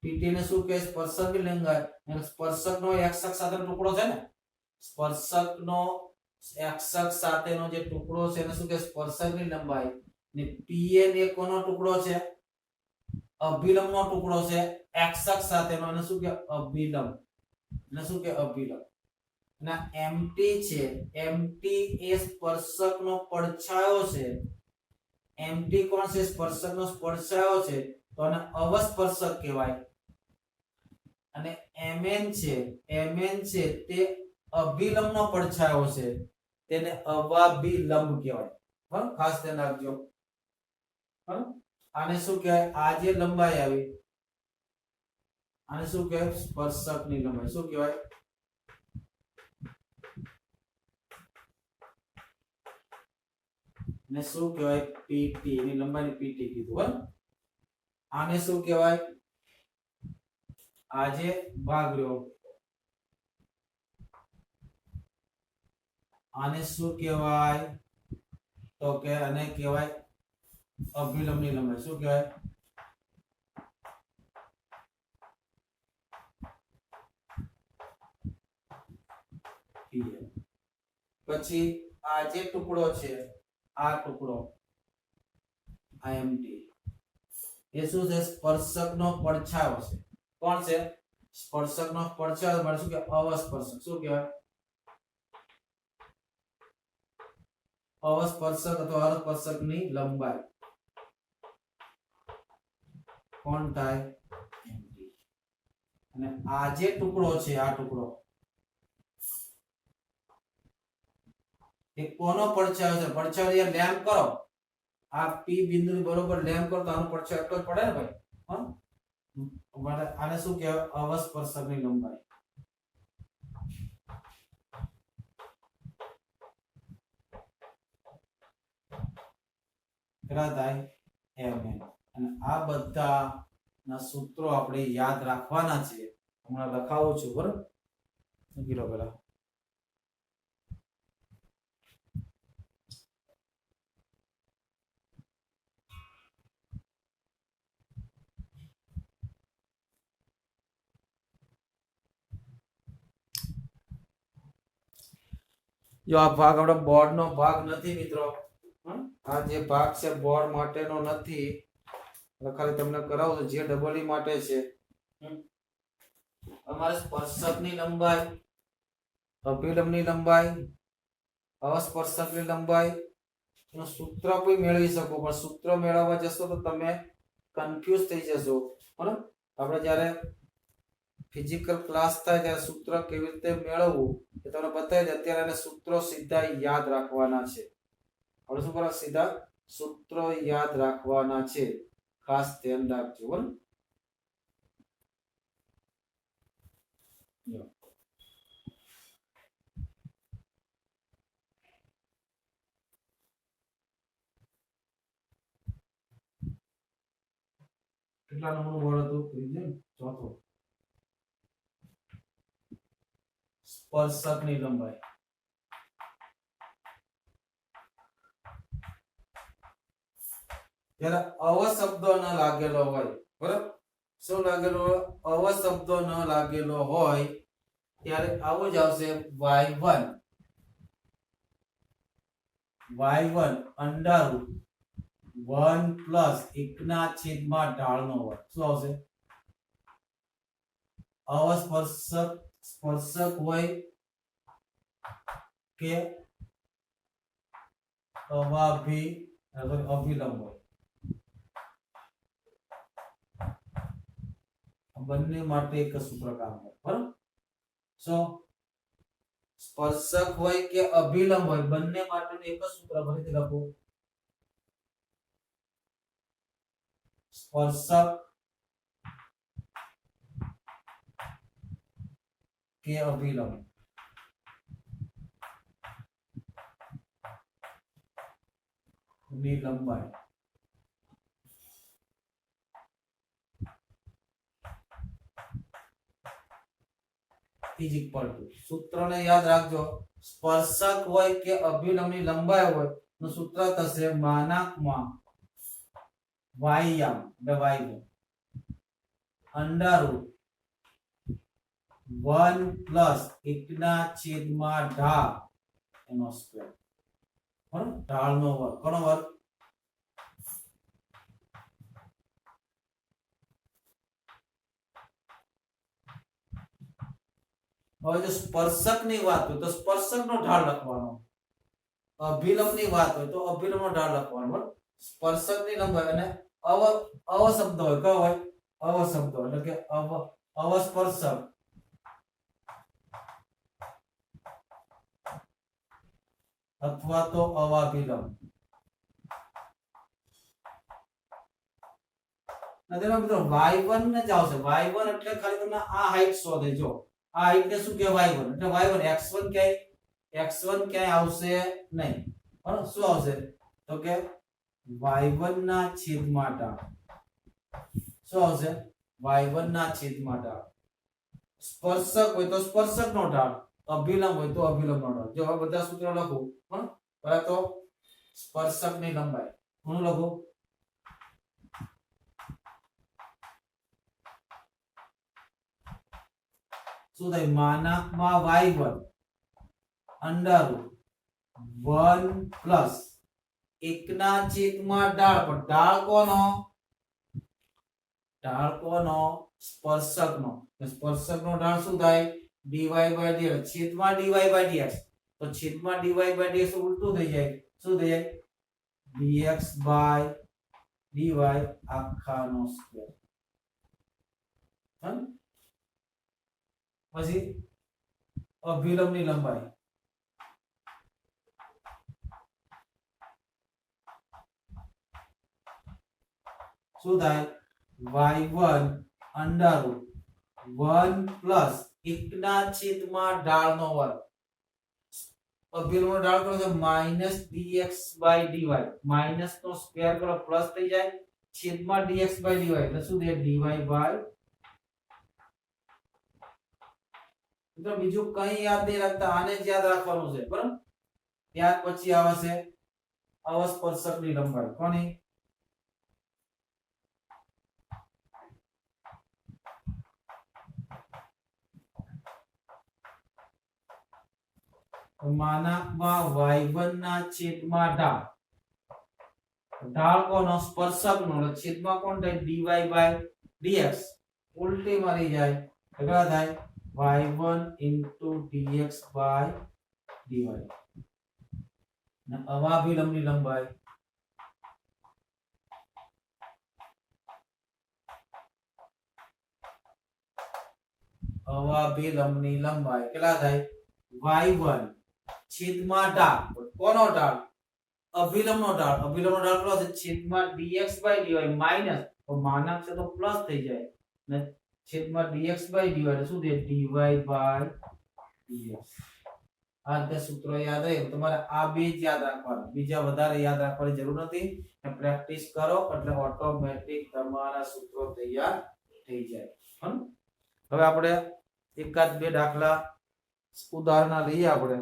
પીટી ને શું કહેવાય? સ્પર્શકની લંબાઈ. અને સ્પર્શકનો એક્સ અક્ષ સાથેનો ટુકડો છે ને, સ્પર્શકનો એક્સ અક્ષ સાથેનો જે ટુકડો છે એને શું કહેવાય? સ્પર્શકની લંબાઈ. ને પીએન એ કોનો ટુકડો છે? અભિલંબનો ટુકડો છે એક્સ અક્ષ સાથેનો. એને શું કહેવાય? અભિલંબ. એને શું કહેવાય? અભિલંબ. અને એમટી છે, એમટી એ સ્પર્શકનો પડછાયો છે. એમટી કોણ છે? સ્પર્શકનો પડછાયો છે, તો આને અવસ્પર્શક કહેવાય. અને એમએન છે, એમએન છે તે અભિલંબનો પડછાયો છે, તેને અવાભિલંબ કહેવાય. બરાબર, ખાસ ધ્યાન રાખજો. બરાબર, આને શું કહેવાય? આ જે લંબાઈ આવી આને શું કહેવાય? સ્પર્શકની લંબાઈ. શું કહેવાય? ને શું કહેવાય? પીટી ની લંબાઈને પીટી કીધું. બરાબર, આને શું કહેવાય? આજે ભાગ રહ્યો આને શું કહેવાય? તો કે આને કહેવાય અભિલંબની લંબાઈ. શું કહેવાય? પછી આ જે ટુકડો છે, આ ટુકડો આઈએમટી એ શું છે? સ્પર્શકનો પડછાયો છે. કોણ છે? સ્પર્શકનો પડછાયો એટલે શું કે અવસ્પર્શક. શું કહેવાય? અવસ્પર્શક અથવા અસ્પર્શકની લંબાઈ કોણ થાય? એમટી. અને આ જે ટુકડો છે, આ ટુકડો એ કોનો પડછાયો છે? પડછાયો લેમ્પ કરો, આ પી બિંદુ બરોબર લેમ્પ કરો તો આનો પડછાયો એટલો જ પડે ને ભાઈ. હા, આને શું કહેવાય? અવસ્પર્શકની લંબાઈ. કેટલા થાય? એમએન. અને આ બધા ના સૂત્રો આપણે યાદ રાખવાના છે. હમણાં લખાવું છું. બરાબર, લખી લો પેલા. જો આ ભાગ આપણો બોર્ડ નો ભાગ નથી મિત્રો. આ જે ભાગ છે બોર્ડ માટેનો નથી, ખાલી તમને કરાવું છું. જે ડબલ ઈ માટે છે. અમારે સ્પર્શકની લંબાઈ, અભિલંબની લંબાઈ, અસ્પર્શકની લંબાઈ નું સૂત્ર કોઈ મેળવી શકો, પણ સૂત્ર મેળવવા જશો તો તમે કન્ફ્યુઝ થઈ જશો. બરાબર, આપણે જ્યારે ફિઝિકલ ક્લાસ થાય ત્યારે સૂત્ર કેવી રીતે મેળવવું એ તમને બતાવી દે. અત્યારે એને સૂત્રો સીધા યાદ રાખવાના છે. આપણે શું કરવા? સીધા સૂત્રો યાદ રાખવાના છે. ખાસ ધ્યાન રાખજો. બરાબર, કેટલા નંબરનું બોર્ડ હતું? ચોથો. સ્પર્શકની લંબાઈ. ત્યારે અવશબ્દો ન લાગેલો હોય, બરાબર, શું લાગેલો હોય? અવશબ્દો ન લાગેલો હોય ત્યારે આવું જ આવશે y1 અંડર 1 પ્લસ 1 ના છેદમાં ઢાળનો વર્ગ. શું આવશે? સ્પર્શક હોય કે અભિલંબ હોય, બંને માટે એક સૂત્ર કામ કરે. બરાબર, સો સ્પર્શક હોય કે અભિલંબ હોય, બંને માટેનું એક જ સૂત્ર ફરીથી લખો. સ્પર્શક કે અભિલંબ ની લંબાઈ ઇઝ ઇક્વલ ટુ, સૂત્રને યાદ રાખજો. સ્પર્શક હોય કે અભિલંબની લંબાઈ હોય નું સૂત્ર થશે માનાકમાં વાયમ એટલે y1 અંડર રૂટ 1 પ્લસ 1 ના છેદમાં ઢાળ એનો સ્ક્વેર બરાબર ઢાળનો વર્ગ કોનો વર્ગ હવે જો સ્પર્શકની વાત હોય તો સ્પર્શકનો ઢાળ લખવાનો અભિલંબની વાત હોય તો અભિલંબનો ઢાળ લખવાનો બરાબર સ્પર્શકની લંબાઈ અને અવ શબ્દ હોય કયો હોય અવ શબ્દ એટલે કે અવસ્પર્શક અથવા તો અવાભિલંબ નદીના મિત્રો y1 ને જ આવશે y1 એટલે ખાલી તમને આ હાઈટ શોધે જો આ હાઈટ ને શું કહેવાય y1 એટલે y1 x1 ક્યાંય આવશે નહીં બરાબર શું આવશે તો કે y1 ના છેદમાં ઢાળ શું આવશે y1 ના છેદમાં ઢાળ સ્પર્શક હોય તો સ્પર્શકનો ઢાળ અભિલંબ હોય તો અભિલંબનો ઢાળ જો આ બધા સૂત્રો લખું બરાબર પહેલા તો સ્પર્શકની લંબાઈ હું લખું શું થાય માનાકમાં y1 અંડર 1 પ્લસ 1 ના છેદમાં ઢાળ પણ ઢાળ કોનો સ્પર્શકનો સ્પર્શકનો ઢાળ શું થાય dy by dx છેદમાં dy by dx તો છેદમાં dy by dx ઉલટું થઈ જાય શું થઈ જાય dx by dy આખાનો સ્ક્વેર પછી અભિલંબની લંબાઈ શું થાય y1 અંડર 1 પ્લસ 1 ના છેદમાં ઢાળનો વર્ગ અભિલંબનો ઢાળ કરો તો minus dx by dy minus નો સ્ક્વેર કરો પ્લસ થઈ જાય છેદમાં dx by dy એટલે શું થાય dy by તો બીજું કઈ યાદ નહીં રાખતા આને જ યાદ રાખવાનું છે બરાબર ત્યાર પછી આવશે અવસ્પર્શકની લંબાઈ કોની માનાકમાં y1 ના છેદમાં ઢાળ કોનો સ્પર્શકનો એટલે છેદમાં કોણ થાય dy by dx ઉલટી મારી જાય કેટલા થાય y1 into dx by dy ને અવાભિલંબની લંબાઈ કેટલા થાય y1 છેદમાં ઢાળ કોનો ઢાળ અભિલંબનો ઢાળ કેટલો છે છેદમાં dx by dy માઈનસ તો માનક છે તો પ્લસ થઈ જાય ને છેદમાં dx by dy એટલે શું થાય dy by dx આ રીતે સૂત્ર યાદ રહે તમારે આ બે જ યાદ રાખવાના બીજા વધારે યાદ રાખવાની જરૂર નથી ને પ્રેક્ટિસ કરો એટલે ઓટોમેટિક તમારા સૂત્રો તૈયાર થઈ જાય હવે આપણે એકાદ બે દાખલા ઉદાહરણ લઈએ આપણે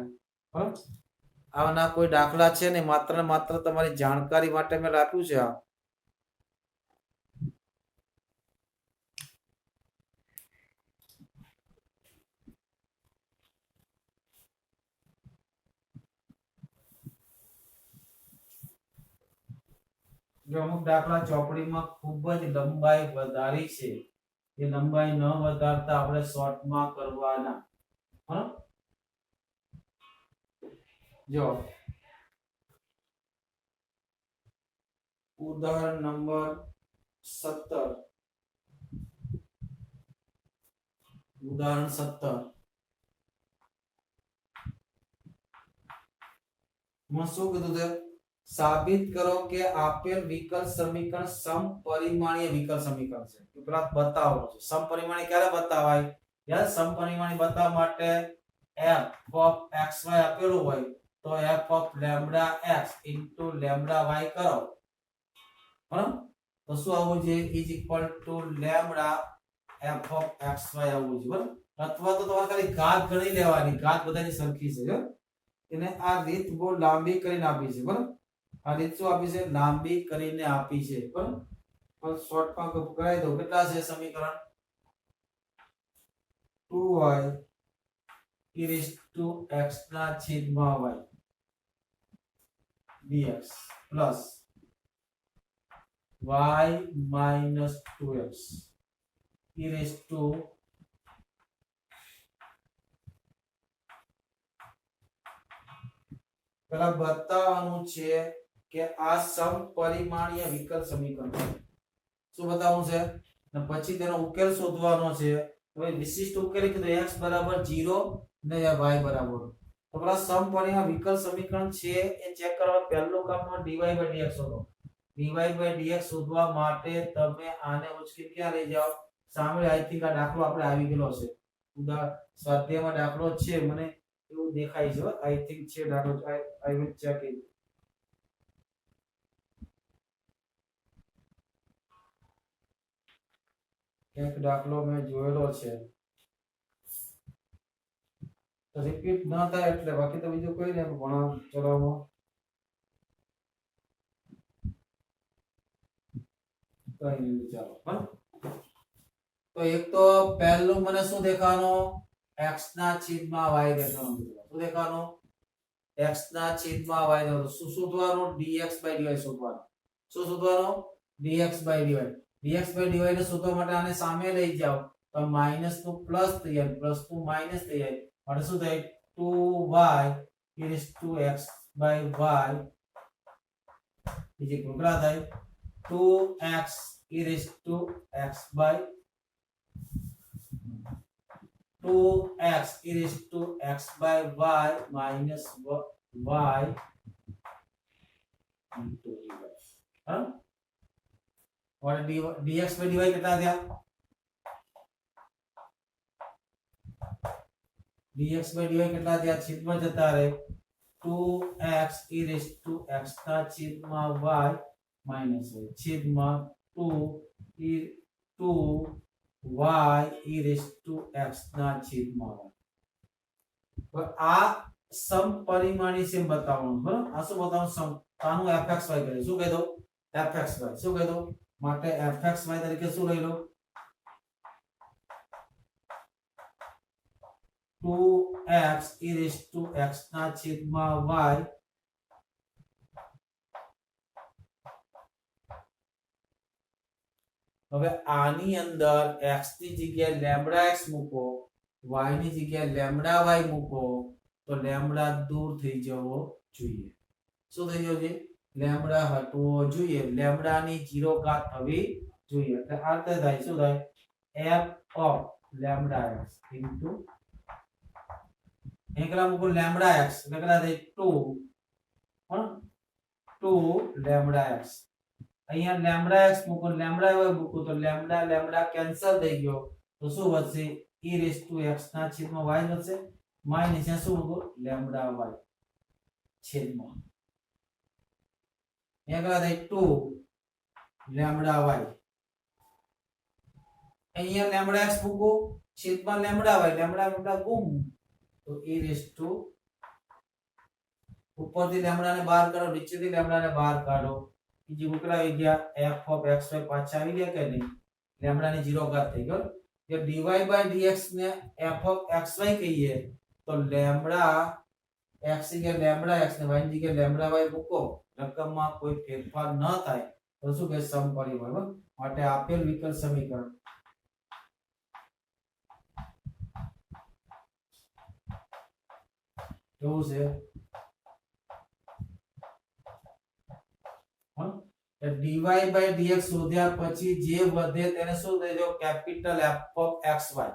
આના કોઈ દાખલા છે ને માત્ર ને માત્ર તમારી જાણકારી માટે મેં આપ્યું છે આ જો અમુક દાખલા ચોપડીમાં ખૂબ જ લંબાઈ વધારી છે એ લંબાઈ ન વધારતા આપણે શોર્ટમાં કરવાના જો ઉદાહરણ નંબર 17 માં શું કીધું છે સાબિત કરો કે આપેલ વિકલ સમીકરણ સમપરિમાણીય વિકલ સમીકરણ છે તો પેલા બતાવો છે સમપરિમાણીય ક્યારે બતાવાય યાર સમપરિમાણીય બતાવવા માટે f of xy આપેલું હોય તો f of lambda x into lambda y કરો બરાબર તો શું આવવું જોઈએ is equal to lambda f of xy આવવું જોઈએ બરાબર અથવા તો તમારે ખાલી ઘાત ગણી લેવાની ઘાત બધાની સરખી છે જો એને આ રીત બહુ લાંબી કરીને આપી છે બરાબર આ રીત શું આપી છે લાંબી કરીને આપી છે બરાબર પણ શોર્ટ માં કરાવી દો કેટલા છે સમીકરણ 2y e raised to x ના છેદમાં y dx plus y minus 2x e raised to પેલા બતાવવાનું છે કે આ સમપરિમાણીય વિકલ સમીકરણ છે શું બતાવવાનું છે અને પછી તેનો ઉકેલ શોધવાનો છે હવે વિશિષ્ટ ઉકેલ કીધું x બરાબર 0 ને y બરાબર તો પેલા સમપરિમાણીય વિકલ સમીકરણ છે એ ચેક કરવા પહેલું કામ dy/dx શોધો dy/dx શોધવા માટે તમે આને ઉચકી ક્યાં લઈ જાઓ સામે આઈ થિંક આ દાખલો આપણે આવી ગયેલો છે સ્વાધ્યાયમાં દાખલો છે મને એવું દેખાય છે આઈ થિંક છે દાખલો આઈ વિલ ચેક ઇટ એક દાખલો મેં જોયેલો છે તો રિપીટ ન થાય એટલે બાકી તો બીજું કોઈ નહીં ભણાવ ચલાવવામાં કઈ નહીં ચાલો હા તો એક તો પહેલું મને શું દેખાનો x ના છેદમાં y દેખાનો શું દેખાનો x ના છેદમાં y દેખાનો શું શોધવાનું dx/dy શોધવાનું શું શોધવાનું dx/dy dx/dy ને શોધવા માટે આને સામે લઈ જાઓ તો માઈનસ નું પ્લસ થઈ જાય પ્લસ નું માઈનસ થઈ જાય એટલે શું થાય 2y e raised to x/y બીજી કેટલા થાય 2x e raised to x/y 2x e raised to x/y minus y into dy હા और dx/dy કેટલા થયા dx/dy કેટલા થયા છેદમાં જતા રહે 2x e raised to x ના છેદમાં y minus y છેદમાં 2y e raised to x ના છેદમાં y પર આ સમપરિમાણી છે બતાવવાનું બરાબર આ શું બતાવવાનું સમ આનું fxy કરે શું કહી દો fxy શું કહી દો માટે fxy તરીકે શું લઈ લો 2x e raised to x ના છેદમાં y હવે આની અંદર x ની જગ્યાએ લેમ્બડા x મૂકો y ની જગ્યાએ લેમ્બડા y મૂકો તો લેમ્બડા દૂર થઈ જવો જોઈએ શું થઈ જવું જોઈએ લેમ્બડા હટવો જોઈએ લેમ્બડા ની 0 ઘાત થવી જોઈએ એટલે આ રીતે થાય શું થાય f of lambda x into એકલા મૂકો લેમ્બડા x એટલે કેટલા થાય 2 લેમ્બડા x અહીંયા લેમ્બડા x મૂકો લેમ્બડા y મૂકો તો લેમ્બડા લેમ્બડા કેન્સલ થઈ ગયો તો શું વધશે e raised to x ના છેદમાં y વધશે માઈનસ શું મૂકો લેમ્બડા y છેદમાં અહીંયા થાય 2 લેમ્બડા y અહીંયા લેમ્બડા x મૂકો છેદમાં લેમ્બડા y લેમ્બડા લેમ્બડા ગુમ તો e raised to ઉપરથી લેમ્બડા ને બહાર કાઢો નીચેથી લેમ્બડા ને બહાર કાઢો બીજી ઉકેલ આવી ગયા f of xy પાછા આવી ગયા કે નહીં લેમ્બડા ની 0 ઘાત થઈ ગયો જો dy/dx ને f of xy કહીએ તો લેમ્બડા x જગ્યાએ લેમ્બડા x ને y ની જગ્યાએ લેમ્બડા y મૂકો રકમમાં કોઈ ફેરફાર ન થાય તો શું કે સમપરિમાણ બરાબર માટે આપેલ વિકલ સમીકરણ કેવું છે dy/dx શોધ્યા પછી જે વધે તેને શું દેજો કેપિટલ f of xy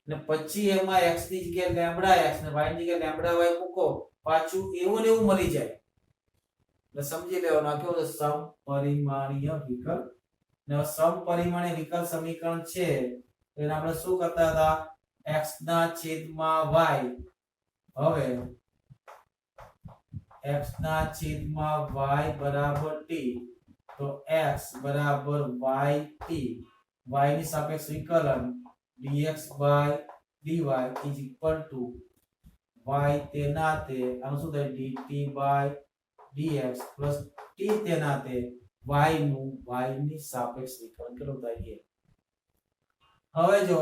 ને પછી એમાં x ની જગ્યાએ લેમ્બડા x ને y ની જગ્યાએ લેમ્બડા y મૂકો પાછું એવું ને એવું મળી જાય એટલે સમજી લેવાનું આ કેવું છે સમપરિમાણીય વિકલ ને સમપરિમાણીય વિકલ સમીકરણ છે એને આપણે શું કરતા હતા x ના છેદમાં y હવે x ના છેદમાં y બરાબર t તો x બરાબર yt y ની સાપેક્ષ વિકલન dx/dy = y તેના તે આનું શું થાય dt/dx dx પ્લસ t તેના તે y નું y ની સાપેક્ષ વિકલન કેટલું થાય હવે જો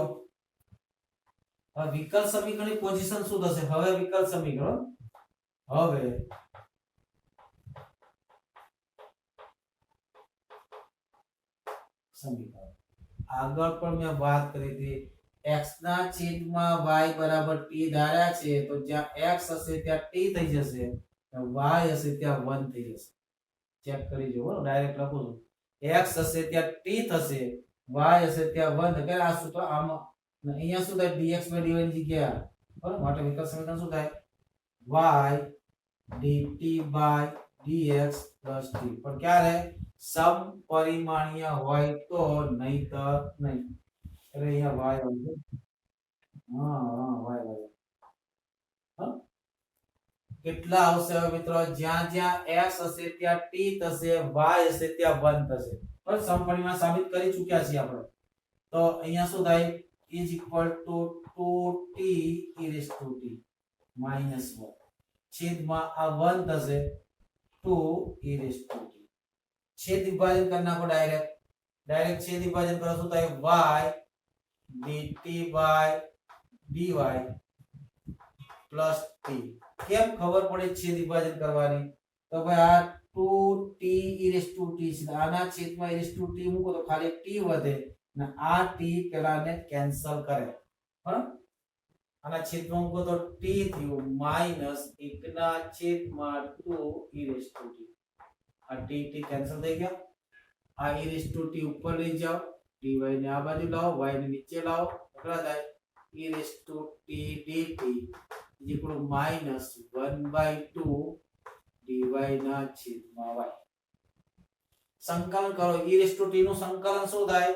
આ વિકલ સમીકરણની પોઝિશન શું થશે હવે વિકલ સમીકરણ હવે સમીકરણ આગળ પણ મેં વાત કરી હતી x ના છેદમાં y બરાબર t ધાર્યા છે તો જ્યાં x હશે ત્યાં t થઈ જશે y હશે ત્યાં 1 થઈ જશે ચેક કરી જો ડાયરેક્ટ લખું છું x હશે ત્યાં t થશે y હશે ત્યાં 1 એટલે આ સૂત્ર આમ અહીંયા શું થાય dx dy ની જગ્યા બરાબર માટે વિકલ સમીકરણ શું થાય y dt by dx plus t પણ ક્યારે સમપરિમાણીય હોય તો નહીતર નહીં એટલે અહીંયા y આવશે y કેટલા આવશે મિત્રો જ્યાં જ્યાં x હશે ત્યાં t થશે y હશે ત્યાં 1 થશે બરાબર સમપરિમાણ સાબિત કરી ચૂક્યા છીએ આપણે તો અહીંયા શું થાય is equal to 2t e raised to t minus 1 છેદમાં આ 1 થશે 2 e raised to t છેદ વિભાજન કરી નાખો ડાયરેક્ટ છેદ વિભાજન કરો શું થાય y dt by dy plus t કેમ ખબર પડે છેદ વિભાજન કરવાની તો ભાઈ આ 2t e raised to t છે આના છેદમાં e raised to t મૂકો તો ખાલી t વધે ને આ t પેલાને કેન્સલ કરે બરાબર આના છેદમાં મૂકો તો t થયું માઈનસ 1 ના છેદમાં 2 e raised to t આ t કેન્સલ થઈ ગયા આ e raised to t ઉપર લઈ જાઓ dy ને આ બાજુ લાવો y ને નીચે લાવો કેટલા થાય e raised to t dt equal minus 1/2 dy ના છેદમાં y સંકલન કરો e raised to t નું સંકલન શું થાય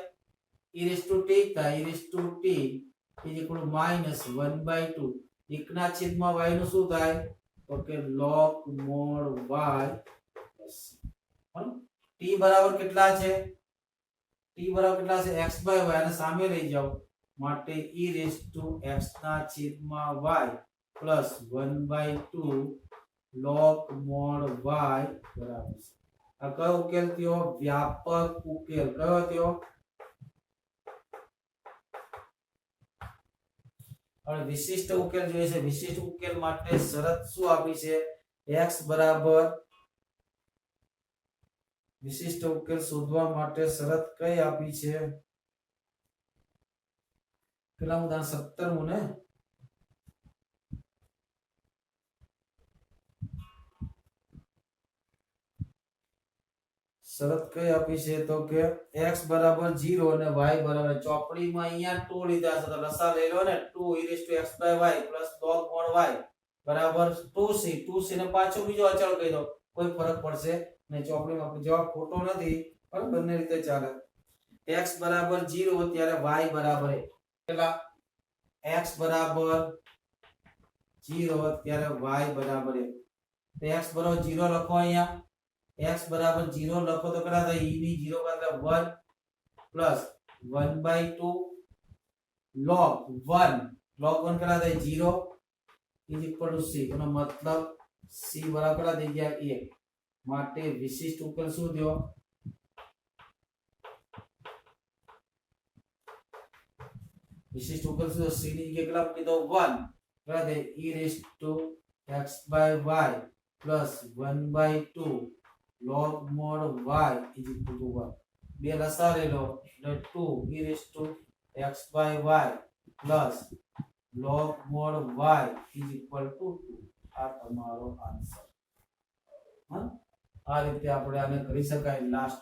e raised to t થાય e raised to t equal minus 1/2 1 ના છેદમાં y નું શું થાય તો કે log mod y t બરાબર કેટલા છે t બરાબર કેટલા છે x/y અને સામે લઈ જાઓ માટે e raised to x ના છેદમાં y plus 1/2 log mod y બરાબર છે આ કયો ઉકેલ થયો વ્યાપક ઉકેલ કયો થયો હવે વિશિષ્ટ ઉકેલ જોઈએ છે વિશિષ્ટ ઉકેલ માટે શરત શું આપી છે x બરાબર વિશિષ્ટ ઉકેલ શોધવા માટે શરત કઈ આપી છે પેલા ઉદાહરણ 17 ને શરત કઈ આપી છે તો કે x બરાબર 0 અને y બરાબર ચોપડીમાં અહીંયા 2 લીધા છે તો લસા લઈ લો ને 2 e raised to x by y plus log mod y બરાબર 2c ને પાછો બીજો અચળ કહી દો કોઈ ફરક પડશે નહીં ચોપડીમાં જવાબ ખોટો નથી પણ બંને રીતે ચાલે x બરાબર 0 ત્યારે y બરાબર 1 કેટલા x બરાબર 0 ત્યારે y બરાબર 1 તો x બરાબર 0 લખો અહીંયા x બરાબર 0 લખો તો કેટલા થાય e ની 0 બરાબર 1 પ્લસ 1/2 log 1 કેટલા થાય 0 is equal to c એનો મતલબ c બરાબર કેટલા થઈ ગયા 1 માટે વિશિષ્ટ ઉકેલ શું થયો વિશિષ્ટ ઉકેલ શું c ની જગ્યાએ કેટલા મૂકી દો 1 કેટલા થાય e raised to x by y plus 1/2 log mod y is equal to 1 બે લસા લઈ લો એટલે 2 e raised to x by y plus log mod y is equal to 2 આ તમારો આન્સર હા આ રીતે આપણે આને કરી શકાય લાસ્ટ